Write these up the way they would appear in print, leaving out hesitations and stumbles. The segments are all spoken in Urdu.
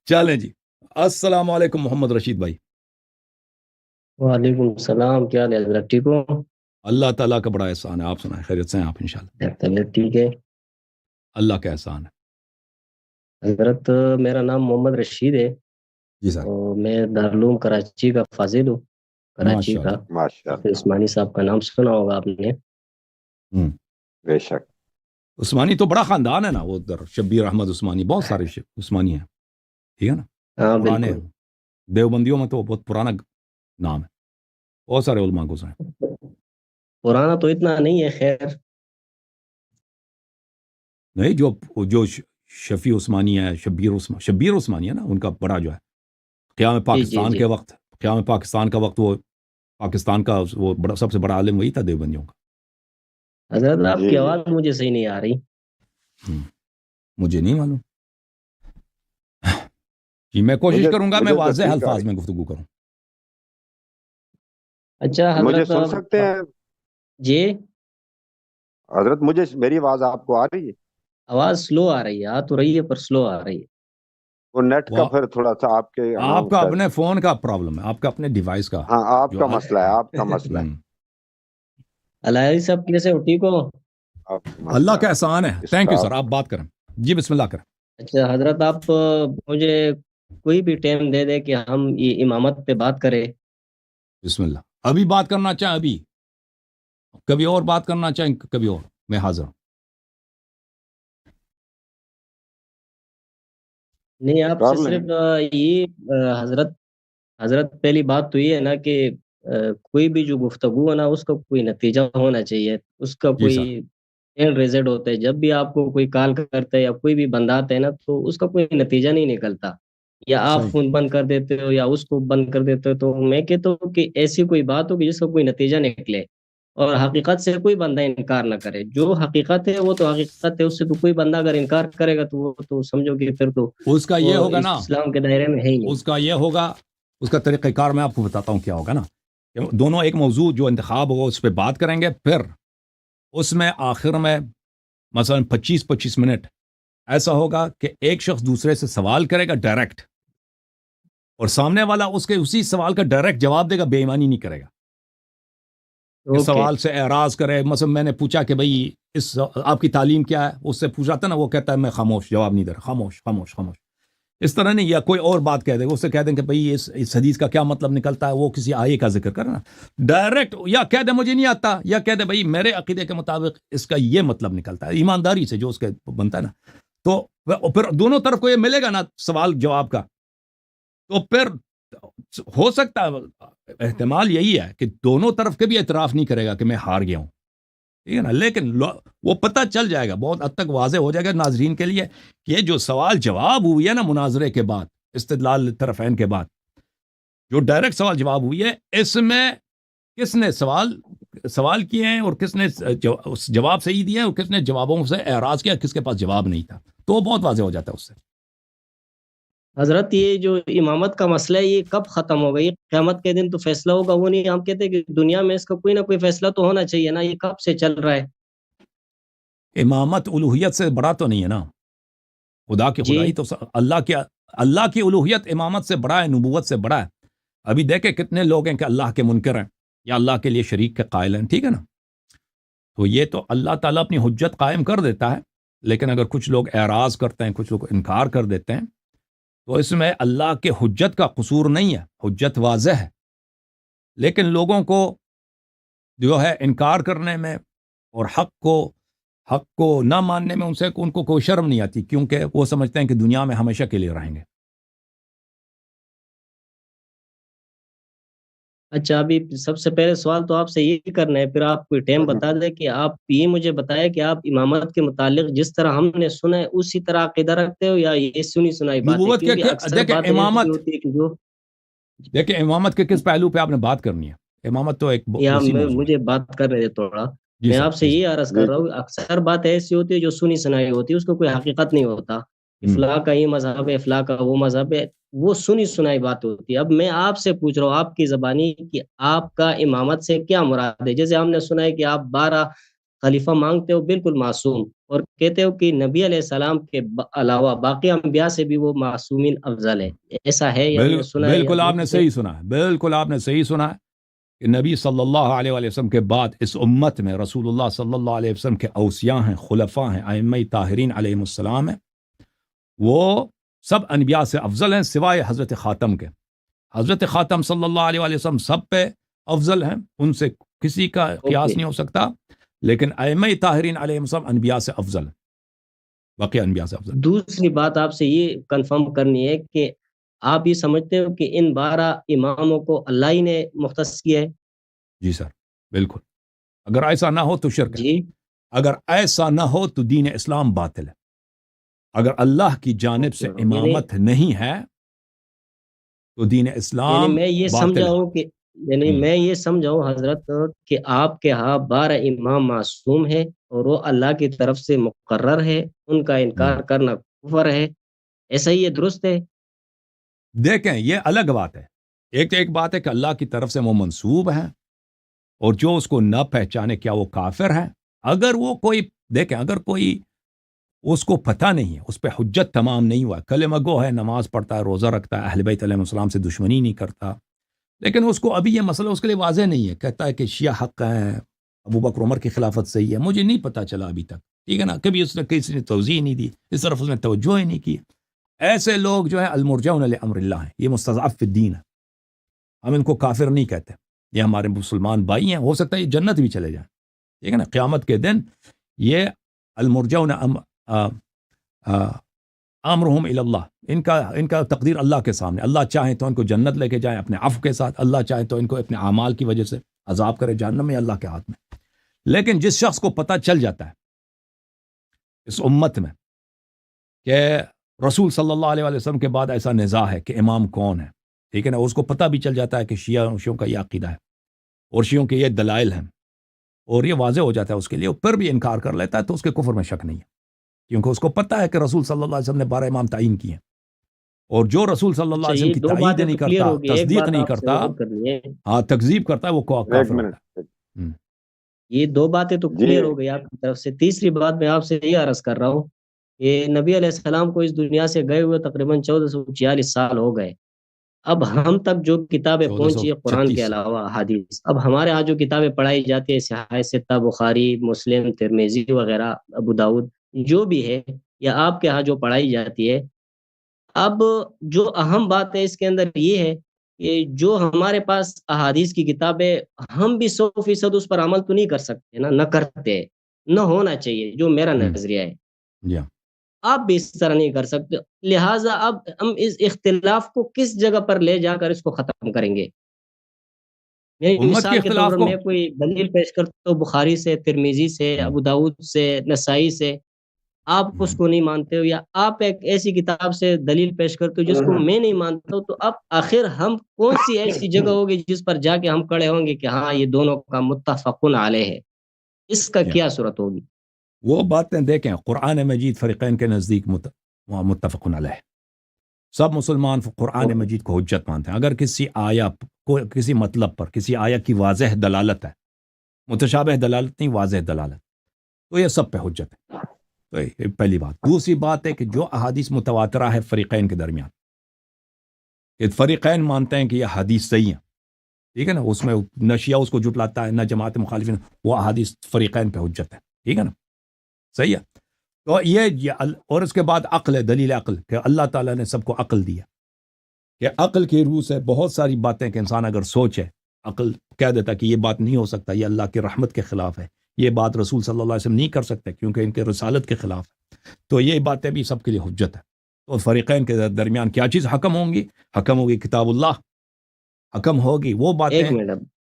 چلیں جی، السلام علیکم محمد رشید بھائی. وعلیکم السلام، کیا حال ہے حضرت؟ ٹھیک ہو؟ اللہ تعالیٰ کا بڑا احسان ہے. آپ سنائیں، خیریت سے ہیں آپ؟ انشاءاللہ طبیعت ٹھیک ہے اللہ کا احسان ہے. حضرت؟ میرا نام محمد رشید ہے جی سر. اور میں دارالعلوم کراچی کا فاضل ہوں. کراچی ماشاء کا اللہ. ماشاء حافظ اللہ، عثمانی صاحب کا نام سنا ہوگا آپ نے. بے شک. عثمانی تو بڑا خاندان ہے نا، وہ ادھر شبیر احمد عثمانی، بہت سارے عثمانی ہیں، ٹھیک ہے نا. ہاں پرانے بالکل. ہیں، دیوبندیوں میں تو بہت پرانا نام ہے، بہت سارے علماء گزرے ہیں. پرانا تو اتنا نہیں ہے خیر. نہیں، جو شفیع عثمانی ہے، شبیر عثمانی ہے نا، ان کا بڑا جو ہے قیام جی جی پاکستان جی. کے وقت، قیام پاکستان کا وقت، وہ پاکستان کا وہ بڑا سب سے بڑا عالم وہی تھا دیوبندیوں کا. حضرت آپ جی کی جی، آواز مجھے صحیح نہیں آ رہی. مجھے نہیں معلوم جی، میں کوشش کروں گا میں مجھے تو واضح ٹھیک آ الفاظ رہی. میں گفتگو کروں. اچھا مجھے حضرت سن سکتے ہیں جی. حضرت؟ میری آواز آپ کو آ رہی ہے؟ آواز سلو آ رہی ہے، آ تو رہی ہے پر سلو آ رہی ہے. وہ نیٹ کا وہ پھر تھوڑا سا آپ کے. ہاں آپ کا شاید. اپنے فون کا پرابلم ہے، آپ کا اپنے ڈیوائس کا ہاں، آپ جو کا مسئلہ ہے، آپ کا مسئلہ ہے. الہی صاحب کیسے ہو؟ ٹھیک ہو؟ آپ کا اللہ مسئلہ کا ہے. احسان ہے. اس تھینک کا یو سر، آپ بات کریں جی، بسم اللہ کریں. اچھا حضرت، آپ مجھے کوئی بھی ٹائم دے دے کہ ہم یہ امامت پہ بات کریں. بسم اللہ. ابھی بات کرنا چاہیں ابھی، کبھی اور بات کرنا چاہیں کبھی اور، میں حاضر ہوں. نہیں، آپ سے کر لیں. صرف حضرت پہلی بات تو یہ ہے نا کہ کوئی بھی جو گفتگو ہے نا اس کا کوئی نتیجہ ہونا چاہیے، اس کا جی کوئی سر. اینڈ ریزلٹ ہوتا ہے. جب بھی آپ کو کوئی کال کرتا ہے یا کوئی بھی بندہ آتا ہے نا تو اس کا کوئی نتیجہ نہیں نکلتا، یا آپ صحیح. فون بند کر دیتے ہو یا اس کو بند کر دیتے ہو. تو میں کہتا ہوں کہ ایسی کوئی بات ہو کہ جس کا کوئی نتیجہ نکلے اور حقیقت سے کوئی بندہ انکار نہ کرے. جو حقیقت ہے وہ تو حقیقت ہے، اس سے تو کوئی بندہ اگر انکار کرے گا تو وہ تو سمجھو کہ پھر تو اس کا یہ وہ ہوگا نا، اسلام کے دائرے میں ہے ہی نہیں. اس کا یہ ہوگا، اس کا طریقہ کار میں آپ کو بتاتا ہوں کیا ہوگا نا. کہ دونوں ایک موضوع جو انتخاب ہوگا اس پہ بات کریں گے، پھر اس میں آخر میں مثلا 25 منٹ ایسا ہوگا کہ ایک شخص دوسرے سے سوال کرے گا ڈائریکٹ، اور سامنے والا اس کے اسی سوال کا ڈائریکٹ جواب دے گا، بے ایمانی نہیں کرے گا. اس اوکے. سوال سے اعراض کرے، مثلا میں نے پوچھا کہ بھئی آپ کی تعلیم کیا ہے، اس سے پوچھ رہا تھا نا، وہ کہتا ہے میں خاموش، جواب نہیں دے رہا، خاموش خاموش خاموش. اس طرح نہیں، یا کوئی اور بات کہہ دے، اس سے کہہ دیں کہ بھئی اس حدیث کا کیا مطلب نکلتا ہے، وہ کسی آیے کا ذکر کرنا ڈائریکٹ، یا کہہ دے مجھے نہیں آتا، یا کہہ دے بھئی میرے عقیدے کے مطابق اس کا یہ مطلب نکلتا ہے، ایمانداری سے جو اس کے بنتا ہے نا. تو پھر دونوں طرف کو یہ ملے گا نا سوال جواب کا، تو پھر ہو سکتا ہے، احتمال یہی ہے کہ دونوں طرف کے بھی اعتراف نہیں کرے گا کہ میں ہار گیا ہوں، ٹھیک ہے نا. لیکن وہ پتہ چل جائے گا، بہت حد تک واضح ہو جائے گا ناظرین کے لیے کہ یہ جو سوال جواب ہوئی ہے نا مناظرے کے بعد، استدلال طرفین کے بعد جو ڈائریکٹ سوال جواب ہوئی ہے، اس میں کس نے سوال کیے ہیں اور کس نے جواب صحیح دیا ہے اور کس نے جوابوں سے اعراض کیا، کس کے پاس جواب نہیں تھا، تو بہت واضح ہو جاتا ہے اس سے. حضرت یہ جو امامت کا مسئلہ ہے یہ کب ختم ہوگا؟ یہ قیامت کے دن تو فیصلہ ہوگا، وہ نہیں ہم کہتے کہ دنیا میں اس کا کوئی نہ کوئی فیصلہ تو ہونا چاہیے نا. یہ کب سے چل رہا ہے؟ امامت الوہیت سے بڑا تو نہیں ہے نا، خدا کی جی. خدائی تو اللہ کی الوہیت امامت سے بڑا ہے، نبوت سے بڑا ہے. ابھی دیکھیں کتنے لوگ ہیں کہ اللہ کے منکر ہیں یا اللہ کے لیے شریک کے قائل ہیں، ٹھیک ہے نا. تو یہ تو اللہ تعالیٰ اپنی حجت قائم کر دیتا ہے، لیکن اگر کچھ لوگ اعراض کرتے ہیں، کچھ لوگ انکار کر دیتے ہیں، تو اس میں اللہ کے حجت کا قصور نہیں ہے، حجت واضح ہے. لیکن لوگوں کو جو ہے انکار کرنے میں اور حق کو نہ ماننے میں ان کو کوئی شرم نہیں آتی، کیونکہ وہ سمجھتے ہیں کہ دنیا میں ہمیشہ کے لیے رہیں گے. اچھا، ابھی سب سے پہلے سوال تو آپ سے یہ کرنا ہے، پھر آپ کوئی ٹائم بتا دیں کہ آپ یہ مجھے بتائیں کہ آپ امامت کے متعلق جس طرح ہم نے سنا ہے اسی طرح عقیدہ رکھتے ہو یا یہ سنی سنائی بات ہے؟ نبوت کیونکہ اکثر دیکھیں بات ایسی ہوتی ہے کہ جو دیکھیں امامت کے کس پہلو پہ آپ نے بات کرنی ہے. امامت تو ایک یا وسیع موضوع ہے. مجھے بات کر رہے تھوڑا. جی میں سر، آپ سے جی سر. یہ عرض جی کر رہا ہوں، اکثر بات ایسی ہوتی ہے جو سنی سنائی ہوتی ہے، اس کو کوئی حقیقت نہیں ہوتا. فلاں کا یہ مذہب ہے، فلاں کا وہ مذہب ہے، وہ سنی سنائی بات ہوتی ہے. اب میں آپ سے پوچھ رہا ہوں آپ کی زبانی کہ آپ کا امامت سے کیا مراد ہے؟ جیسے ہم نے سنا ہے کہ آپ 12 خلیفہ مانگتے ہو بالکل معصوم، اور کہتے ہو کہ نبی علیہ السلام کے علاوہ باقی انبیاء سے بھی وہ معصومین افضل ہے، ایسا ہے یا ہم نے سنا ہے یا بالکل آپ نے درست ہے؟ صحیح سنا ہے، بالکل آپ نے صحیح سنا ہے کہ نبی صلی اللہ علیہ وآلہ وسلم کے بعد اس امت میں رسول اللہ صلی اللہ علیہ وسلم کے اوصیاء ہیں، خلفاء ہیں، ائمہ طاہرین علیہم السلام ہیں، وہ سب انبیاء سے افضل ہیں سوائے حضرت خاتم کے۔ حضرت خاتم صلی اللہ علیہ وآلہ وسلم سب پہ افضل ہیں، ان سے کسی کا قیاس نہیں ہو سکتا، لیکن ائمہ طاہرین علیہم السلام انبیاء سے افضل ہیں، باقی انبیاء سے افضل۔ دوسری بات آپ سے یہ کنفرم کرنی ہے کہ آپ یہ سمجھتے ہو کہ ان 12 اماموں کو اللہ ہی نے مختص کیا ہے؟ جی سر، بالکل۔ اگر ایسا نہ ہو تو شرک ہے، جی اگر ایسا نہ ہو تو دین اسلام باطل ہے۔ اگر اللہ کی جانب سے امامت نہیں ہے تو دین یعنی اسلام میں یہ باطل سمجھا ہے۔ ہوں کہ میں یہ سمجھا ہوں حضرت کہ آپ کے ہاں 12 امام معصوم ہے اور وہ اللہ کی طرف سے مقرر ہے، ان کا انکار کرنا کفر ہے، ایسا ہی یہ درست ہے؟ دیکھیں یہ الگ بات ہے، ایک بات ہے کہ اللہ کی طرف سے وہ منسوب ہیں، اور جو اس کو نہ پہچانے کیا وہ کافر ہے؟ اگر وہ کوئی دیکھیں، اگر کوئی اس کو پتہ نہیں ہے، اس پہ حجت تمام نہیں ہوا، کلمہ گو ہے، نماز پڑھتا ہے، روزہ رکھتا ہے، اہل بیت علیہ السلام سے دشمنی نہیں کرتا، لیکن اس کو ابھی یہ مسئلہ اس کے لیے واضح نہیں ہے، کہتا ہے کہ شیعہ حق ہیں، ابو بکر عمر کی خلافت صحیح ہے، مجھے نہیں پتہ چلا ابھی تک، ٹھیک ہے نا، کبھی اس نے کسی نے توضیح نہیں دی، اس طرف اس نے توجہ ہی نہیں کی۔ ایسے لوگ جو ہے المرجون لامر اللہ ہیں، یہ مستضعف فی الدین ہے، ہم ان کو کافر نہیں کہتے، یہ ہمارے مسلمان بھائی ہیں، ہو سکتا ہے یہ جنت بھی چلے جائیں، ٹھیک ہے نا، قیامت کے دن یہ المرجون امرہم الی اللہ، ان کا تقدیر اللہ کے سامنے، اللہ چاہے تو ان کو جنت لے کے جائیں اپنے عفو کے ساتھ، اللہ چاہے تو ان کو اپنے اعمال کی وجہ سے عذاب کرے جہنم میں، اللہ کے ہاتھ میں۔ لیکن جس شخص کو پتہ چل جاتا ہے اس امت میں کہ رسول صلی اللہ علیہ وسلم کے بعد ایسا نزاع ہے کہ امام کون ہے، ٹھیک ہے نا، اس کو پتہ بھی چل جاتا ہے کہ شیعوں کا یہ عقیدہ ہے اور شیعوں کے یہ دلائل ہیں، اور یہ واضح ہو جاتا ہے اس کے لیے، پھر بھی انکار کر لیتا ہے، تو اس کے کفر میں شک نہیں ہے، کیونکہ اس کو پتہ ہے کہ رسول صلی اللہ علیہ وسلم نے 12 امام تعین کیے ہیں، اور جو رسول صلی اللہ علیہ وسلم کی تائید نہیں کرتا، تصدیق نہیں کرتا، ہاں تکذیب کرتا ہے، وہ کافر ہوتا ہے۔ یہ 2 باتیں تو کلیئر ہو گئی آپ کی طرف سے۔ تیسری بات میں آپ سے یہ عرض کر رہا ہوں کہ نبی علیہ السلام کو اس دنیا سے گئے ہوئے تقریباً 1446 سال ہو گئے، اب ہم تک جو کتابیں پہنچی ہیں قرآن کے علاوہ حدیث، اب ہمارے ہاں جو کتابیں پڑھائی جاتی ہیں صحیح ستہ، بخاری، مسلم، ترمذی وغیرہ، ابو داؤد، جو بھی ہے، یا آپ کے ہاں جو پڑھائی جاتی ہے، اب جو اہم بات ہے اس کے اندر یہ ہے کہ جو ہمارے پاس احادیث کی کتابیں، ہم بھی 100% اس پر عمل تو نہیں کر سکتے نا، نہ کرتے، نہ ہونا چاہیے، جو میرا نظریہ ہے، آپ بھی اس طرح نہیں کر سکتے، لہٰذا اب ہم اس اختلاف کو کس جگہ پر لے جا کر اس کو ختم کریں گے؟ مثال کے طور پر میں کوئی دلیل پیش کرتا ہوں بخاری سے، ترمذی سے، ابو داؤد سے، نسائی سے، آپ اس کو نہیں مانتے ہو، یا آپ ایک ایسی کتاب سے دلیل پیش کرتے ہو جس کو میں نہیں مانتا ہوں، تو اب آخر ہم کون سی ایسی جگہ ہوگی جس پر جا کے ہم کھڑے ہوں گے کہ ہاں یہ دونوں کا متفقن علیہ ہے؟ اس کا کیا صورت ہوگی؟ وہ باتیں دیکھیں، قرآن مجید فریقین کے نزدیک متفقن علیہ، سب مسلمان قرآن مجید کو حجت مانتے ہیں، اگر کسی آیا کو کسی مطلب پر کسی آیا کی واضح دلالت ہے، متشابہ دلالت نہیں، واضح دلالت، تو یہ سب پہ حجت ہے، تو یہ پہلی بات۔ دوسری بات ہے کہ جو احادیث متواترہ ہے فریقین کے درمیان، کہ فریقین مانتے ہیں کہ یہ حدیث صحیح ہے، ٹھیک ہے نا، اس میں نہ شیعہ اس کو جھٹلاتا ہے نہ جماعت مخالفین، وہ احادیث فریقین پہ حجت ہے، ٹھیک ہے نا، صحیح ہے۔ تو یہ اور اس کے بعد عقل ہے، دلیل عقل، کہ اللہ تعالیٰ نے سب کو عقل دیا، کہ عقل کی روح سے بہت ساری باتیں کہ انسان اگر سوچے، عقل کہہ دیتا کہ یہ بات نہیں ہو سکتا، یہ اللہ کی رحمت کے خلاف ہے، یہ بات رسول صلی اللہ علیہ وسلم نہیں کر سکتے کیونکہ ان کے رسالت کے خلاف ہے، تو یہ باتیں بھی سب کے لیے حجت ہے۔ تو فریقین کے درمیان کیا چیز حکم ہوگی کتاب اللہ، حکم ہوگی وہ باتیں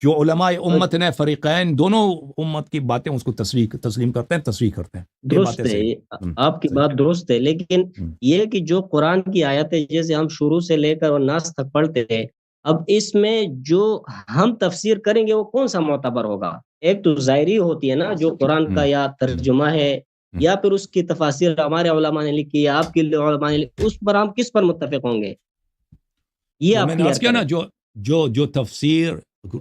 جو علماء امت نے فریقین دونوں امت کی باتیں اس کو تسلیم کرتے ہیں، تصریح کرتے ہیں۔ درست ہے، آپ کی بات درست ہے، لیکن یہ کہ جو قرآن کی آیتیں جیسے ہم شروع سے لے کر اور ناس تک پڑھتے تھے، اب اس میں جو ہم تفسیر کریں گے وہ کون سا معتبر ہوگا؟ ایک تو ظاہری ہوتی ہے نا، جو قرآن کا یا ترجمہ ہے یا پھر اس کی تفاسیر ہمارے علماء نے لکھی یا آپ کے علماء نے لکھی، اس پر ہم کس پر متفق ہوں گے؟ یہ آپ کلیئر کریں۔ جو تفسیر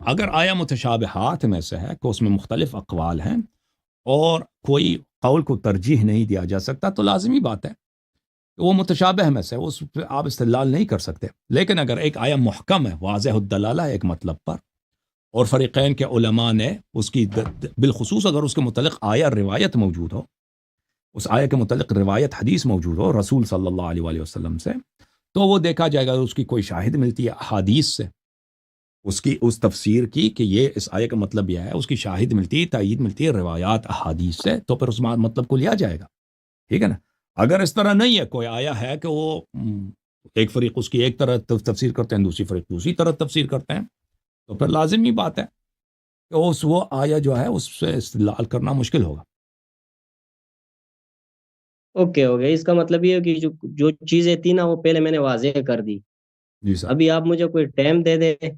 اگر آیا متشابہات میں سے ہے کہ اس میں مختلف اقوال ہیں، اور کوئی قول کو ترجیح نہیں دیا جا سکتا تو لازمی بات ہے کہ وہ متشابہ میں سے اس پہ آپ استدلال نہیں کر سکتے. لیکن اگر ایک آیا محکم ہے، واضح الدلالہ ہے ایک مطلب پر، اور فریقین کے علماء نے اس کی بالخصوص اگر اس کے متعلق آیا روایت موجود ہو، اس آیا کے متعلق روایت حدیث موجود ہو رسول صلی اللہ علیہ وآلہ وسلم سے، تو وہ دیکھا جائے گا اس کی کوئی شاہد ملتی ہے احادیث سے، اس تفسیر کی کہ یہ اس آیے کا مطلب یہ ہے، اس کی شاہد ملتی ہے، تائید ملتی ہے روایات احادیث سے، تو پھر اس مطلب کو لیا جائے گا. ٹھیک ہے نا. اگر اس طرح نہیں ہے، کوئی آیا ہے کہ وہ ایک فریق اس کی ایک طرح تفسیر کرتے ہیں، دوسری فریق دوسری طرح تفسیر کرتے ہیں، تو پھر لازمی بات ہے کہ وہ آیا جو ہے اس سے استدلال کرنا مشکل ہوگا. اوکے اوکے، اس کا مطلب یہ ہے کہ جو چیزیں تھی نا وہ پہلے میں نے واضح کر دی. جی سر. ابھی آپ مجھے کوئی ٹائم دے دیں.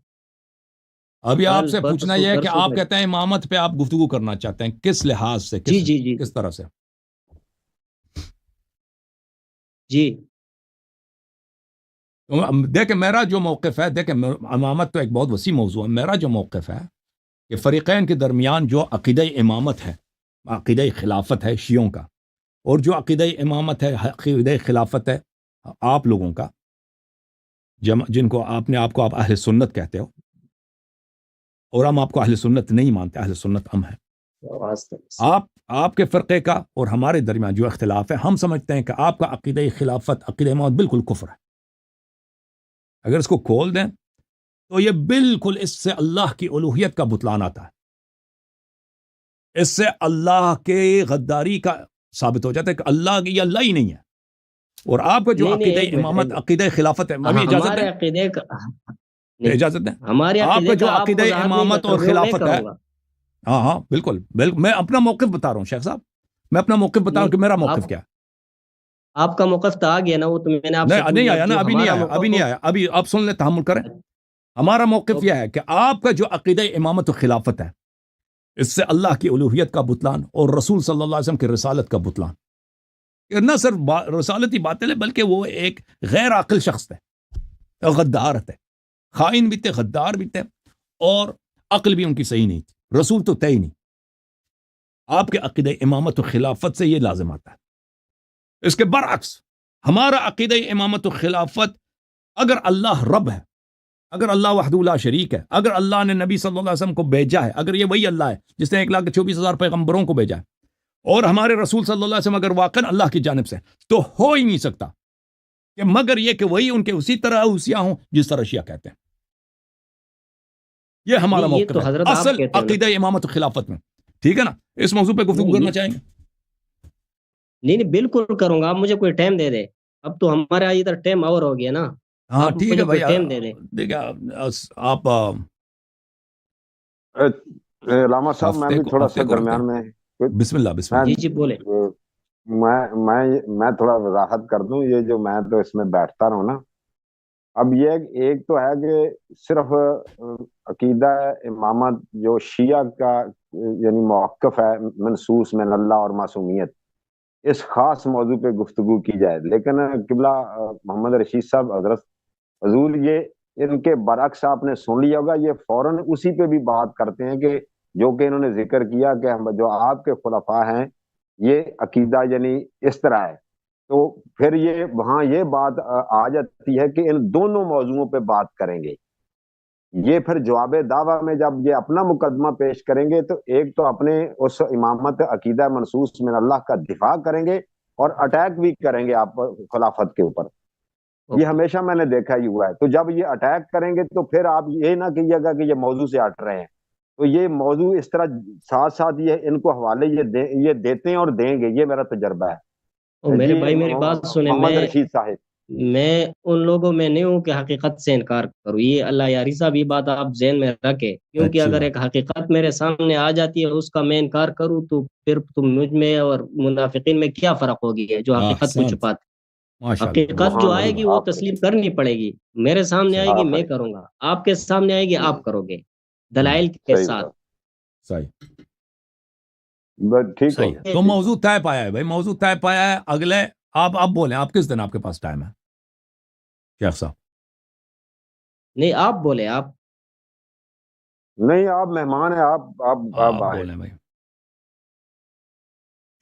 ابھی آپ کل سے پوچھنا پرسوں یہ ہے کہ پرسوں آپ تک. کہتے ہیں امامت پہ آپ گفتگو کرنا چاہتے ہیں، کس لحاظ سے، جی جی جی کس طرح سے؟ جی. دیکھیں میرا جو موقف ہے، دیکھیں امامت تو ایک بہت وسیع موضوع ہے. میرا جو موقف ہے کہ فریقین کے درمیان جو عقیدہ امامت ہے، عقیدہ خلافت ہے شیعوں کا، اور جو عقیدہ امامت ہے، عقیدہ خلافت ہے آپ لوگوں کا، جن کو آپ اہل سنت کہتے ہو، اور ہم آپ کو اہل سنت نہیں مانتے، اہل سنت ہم ہیں. آپ کے فرقے کا اور ہمارے درمیان جو اختلاف ہے، ہم سمجھتے ہیں کہ آپ کا عقیدہ خلافت، عقیدہ امامت بالکل کفر ہے. اگر اس کو کھول دیں تو یہ بالکل اس سے اللہ کی الوہیت کا بطلان آتا ہے، اس سے اللہ کے غداری کا ثابت ہو جاتا ہے کہ یہ اللہ ہی نہیں ہے. اور آپ کا جو نہیں نہیں، عقیدہ ایک منٹ، امامت، عقیدہ خلافت ہے، ابھی اجازت ہمارے دیں، عقیدے کا نہیں، اجازت دیں. ہمارے آپ کا عقیدے جو کا آپ عقیدہ وضاحت نہیں امامت اور کرو گے، وہ میں خلافت ہے، کروں گا. ہاں ہاں بالکل بالکل، میں اپنا موقف بتا رہا ہوں شیخ صاحب، میں اپنا موقف بتا رہا ہوں کہ میرا موقف کیا ہے. آپ کا موقف تو آ گیا نا، وہ تو میں نے آپ سے پوچھ نہیں لیا آیا نا، جو ابھی نہیں ہمارا آیا، ابھی نہیں موقف. آیا، ابھی آپ سن لیں، تحمل کریں. ہمارا موقف یہ ہے کہ آپ کا جو عقیدہ امامت و خلافت ہے، اس سے اللہ کی الوہیت کا بطلان اور رسول صلی اللہ علیہ وسلم کی رسالت کا بطلان. نہ صرف رسالتی باطل ہے، بلکہ وہ ایک غیر عاقل شخص تھے، غدار تھے، خائن بھی تھے، غدار بھی تھے، اور عقل بھی ان کی صحیح نہیں تھی. رسول تو طے ہی نہیں. آپ کے عقیدہ امامت و خلافت سے یہ لازم آتا ہے. اس کے برعکس ہمارا عقیدہ امامت و خلافت، اگر اللہ رب ہے، اگر اللہ وحدہ لا شریک ہے، اگر اللہ نے نبی صلی اللہ علیہ وسلم کو بھیجا ہے، اگر یہ وہی اللہ ہے جس نے 1,24,000 پیغمبروں کو بھیجا ہے، اور ہمارے رسول صلی اللہ علیہ وسلم اگر واقعا اللہ کی جانب سے، تو ہو ہی نہیں سکتا کہ مگر یہ کہ وہی ان کے اسی طرح اوسیاء ہوں جس طرح شیعہ کہتے ہیں. یہ ہمارا نہیں، یہ موقف تو ہے حضرت آپ اصل کہتے ہیں نا. عقیدہ امامت و خلافت میں. ٹھیک ہے نا. اس موضوع پہ گفتگو کرنا چاہیں گے؟ نہیں نہیں، بالکل کروں گا. آپ مجھے کوئی ٹائم دے دیں. اب تو ہمارا ادھر ٹائم اور ہو گیا نا. ہاں آپ ٹھیک مجھے ہے کوئی بھائی. ٹائم دے دیں. دیکھیں آپ علامہ صاحب میں بھی تھوڑا سا درمیان میں بسم اللہ بسم اللہ. جی جی بولے. میں تھوڑا وضاحت کر دوں. یہ جو میں تو اس میں بیٹھتا رہوں نا، اب یہ ایک تو ہے کہ صرف عقیدہ امامت جو شیعہ کا یعنی موقف ہے منصوص من اللہ اور معصومیت، اس خاص موضوع پہ گفتگو کی جائے. لیکن قبلہ محمد رشید صاحب حضرت حضور یہ ان کے برعکس آپ نے سن لیا ہوگا، یہ فوراً اسی پہ بھی بات کرتے ہیں کہ جو کہ انہوں نے ذکر کیا کہ جو آپ کے خلفاء ہیں یہ عقیدہ یعنی اس طرح ہے. تو پھر یہ وہاں یہ بات آ جاتی ہے کہ ان دونوں موضوعوں پہ بات کریں گے. یہ پھر جواب دعویٰ میں جب یہ اپنا مقدمہ پیش کریں گے تو ایک تو اپنے اس امامت عقیدہ منصوص من اللہ کا دفاع کریں گے اور اٹیک بھی کریں گے آپ خلافت کے اوپر. یہ ہمیشہ میں نے دیکھا ہی ہوا ہے. تو جب یہ اٹیک کریں گے تو پھر آپ یہ نہ کہیے گا کہ یہ موضوع سے ہٹ رہے ہیں. تو یہ موضوع اس طرح ساتھ ساتھ یہ ان کو حوالے یہ دیتے ہیں اور دیں گے. یہ میرا تجربہ ہے. میرے جی بھائی میری بات سنیں. محمد رشید صاحب، میں ان لوگوں میں نہیں ہوں کہ حقیقت سے انکار کروں. یہ اللہ یاری صاحب یہ بات آپ ذہن میں رکھیں، کیونکہ اچھی اگر بات. ایک حقیقت میرے سامنے آ جاتی ہے اس کا میں انکار کروں تو پھر تم مجھ میں اور منافقین میں کیا فرق ہوگی ہے جو حقیقت کو احسنت. چھپاتے. ماشاء اللہ حقیقت جو سبحان آئے صحیح گی بات. وہ اللہ، تسلیم کرنی پڑے گی. میرے سامنے آئے گی میں آفرین، کروں گا، آپ کے سامنے آئے گی آپ کرو گے دلائل کے صحیح ساتھ. بات، صحیح بس ٹھیک ہو صحیح. گیا. تو موضوع طے پایا ہے بھائی، موضوع طے پایا ہے. اگلے آپ بولیں، آپ کس دن آپ کے پاس ٹائم ہے شیخ صاحب؟ نہیں آپ بولے. آپ نہیں آپ مہمان ہیں، آپ آپ آئیں. بولیں بھائی.